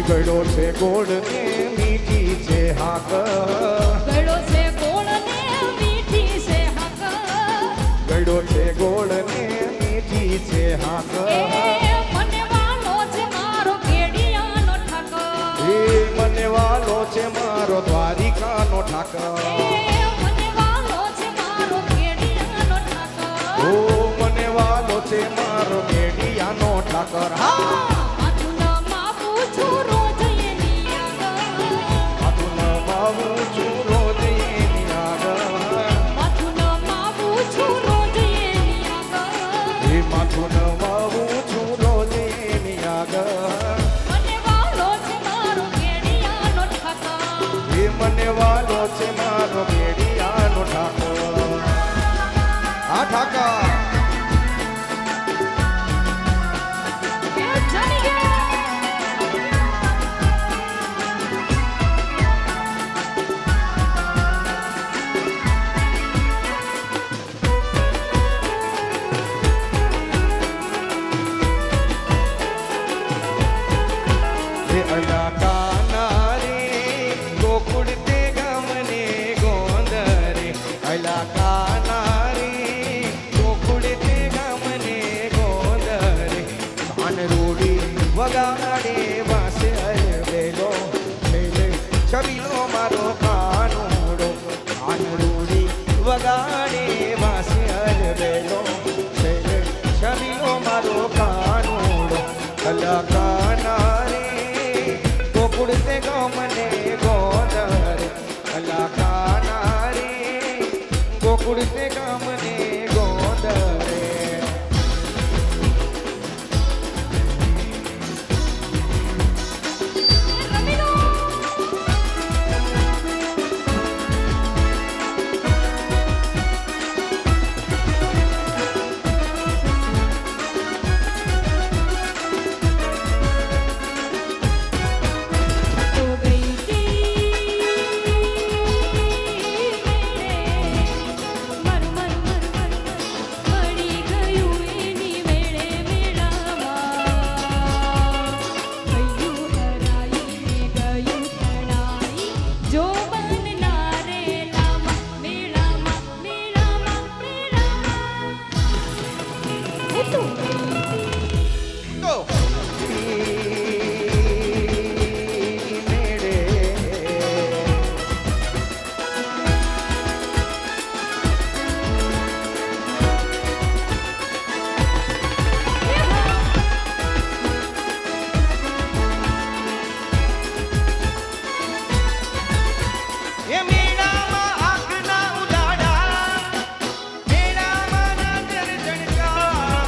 ગળો છે ગોળ ને મીઠી છે હાક, ગળો છે ગોળ ને મીઠી છે હાક, ગળો છે ગોળ ઠાકર મને વાલો છે મારો કેડિયાનો ઠાકર ઓ મને વાલો છે મારો મેડિયાનો ઠાકર હા માથું નમાવું છું રોજ એની આગળ માથું નમાવું છું રોજ એની આગળ માથું નમાવું છું રોજ એની આગળ એ માથું નમાવું છું રોજ એની આગળ મને વાલો છે મારો કેડિયાનો ઠાકર એ મને વાલો છે મારો મેડિયાનો ઠાકર હા ઠાકર એ જાની ગયા એ અલા કાના રે ગોકુળ તે ગમને ગોંદરે અલા કાના રે ગોકુળ તે ગમને ગોંદરે કાન રોડી વગાડે વાસે બેલો બેલે છબીલો મારો કાનુડો કાન રોડી વગાડે વાસે બેલો બેલે છબીલો મારો કાનુડો અલા કાના રે ગોકુળ તે ગમને ગોંદરે અલા કાના રે ગોકુળ તે ગમને ગોંદરે તો ગઈ તી મારું મારું મારું મારું પડી ગયું એની વેળે મેળામાં ગયું હરાઈ ગયું તણાઈ જો બનના રે લામાં મેળામાં મેળામાં મેળામાં એ તો તો મેળે એ મેળામાં આંખના ઉજાડા મેળામાં નજર જણકા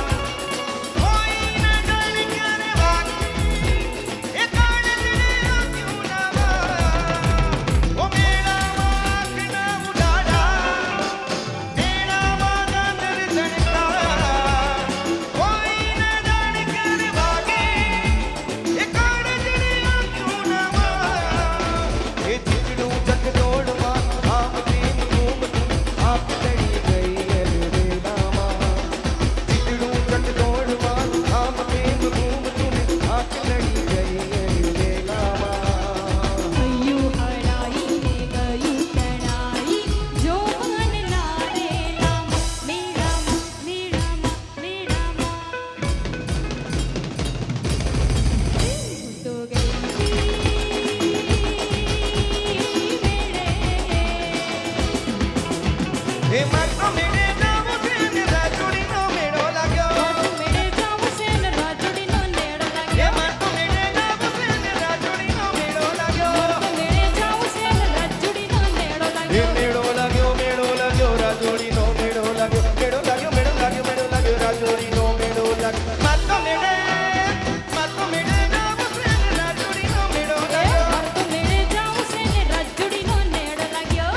કોઈ નજર કરે વાગી એ કાળજને આંખ્યું નામાં ઓ મેળામાં આંખના ઉજાડા મેળામાં નજર જણકા કોઈ નજર કરે વાગી એ કાળજને આંખ્યું નામાં એ ચીકડું ચકડોળમાં આમ તેમ ઘૂમતું આપ ચડી ગઈ અલબેલામાં ચીકડું ચકડોળમાં આમ તેમ ઘૂમતું આપ ચડી ગઈ અલબેલામાં ગયું હરાઈ ગયું તણાઈ જો બનના રે લામાં મેળામાં મેળામાં મેળામાં તો ગઈ એ મારો મેળે જાવું છે ને રાજોડીનો મેળો લાગ્યો મેળે જાવું છે ને રાજોડીનો નેડો એ લાગ્યો મારો મેળે જાવું છે ને રાજોડીનો મેળો લાગ્યો મેળે જાવું છે ને રાજોડીનો નેડો એ લાગ્યો મેળો લાગ્યો રાજોડીનો મેળો લાગ્યો મેળો લાગ્યો રાજોડીનો મેળો લાગ્યો માતો મેળે જાવું છે ને રાજોડીનો મેળો લાગ્યો તો મેળે જાવું છે ને રાજોડીનો નેડો લાગ્યો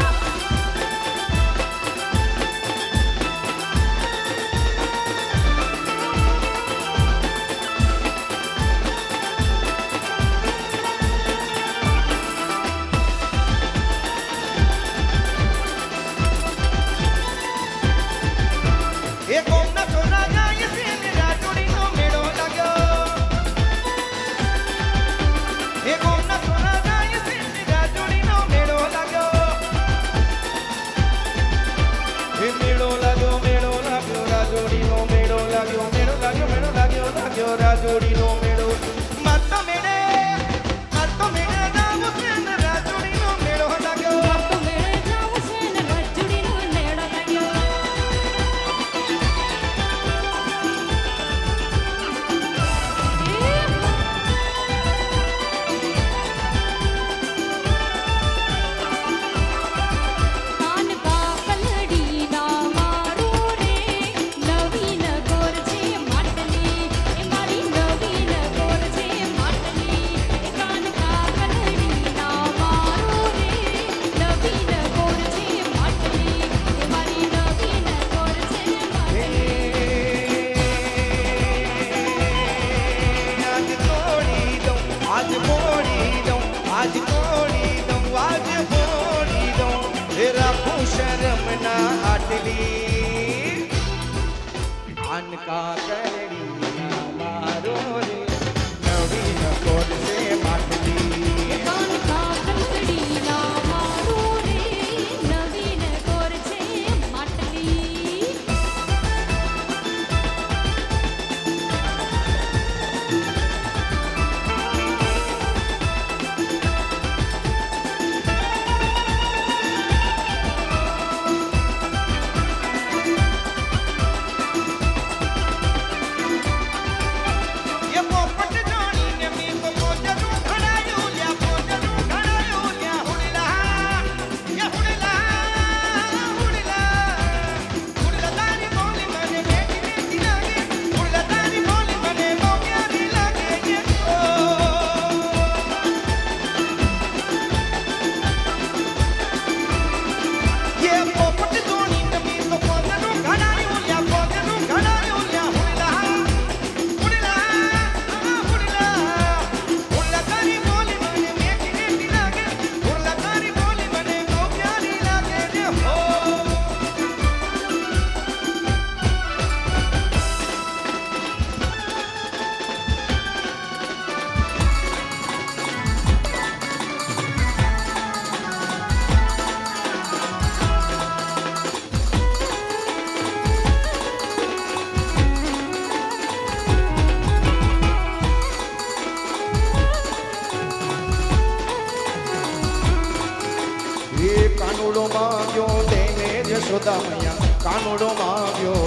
ના આટલી આનકા કરડી મારો રે નવીન કોર છે માટલી કાન કાકડી ના મારું રે નવીન કોર છે માટલી એ પોપટ જાણીને મી તો મોજનું ઘડાયું લ્યા મોજનું ઘડાયું લ્યા હુડલા યા હુડલા તારી બોલી મને બેટી બેટી લાગે હુડલા તારી બોલી મને મોગ્યારી લાગે ये पोपट जाણીને મી તો મોજનું ઘડાયું લ્યા મોજનું ઘડાયું લ્યા હુડલા તારી બોલી મને બેટી બેટી લાગે હુડલા તારી બોલી મને મોગ્યારી લાગે હો એ કાનુડો માંગ્યો તેને જશોદા મૈયા કાનુડો માંગ્યો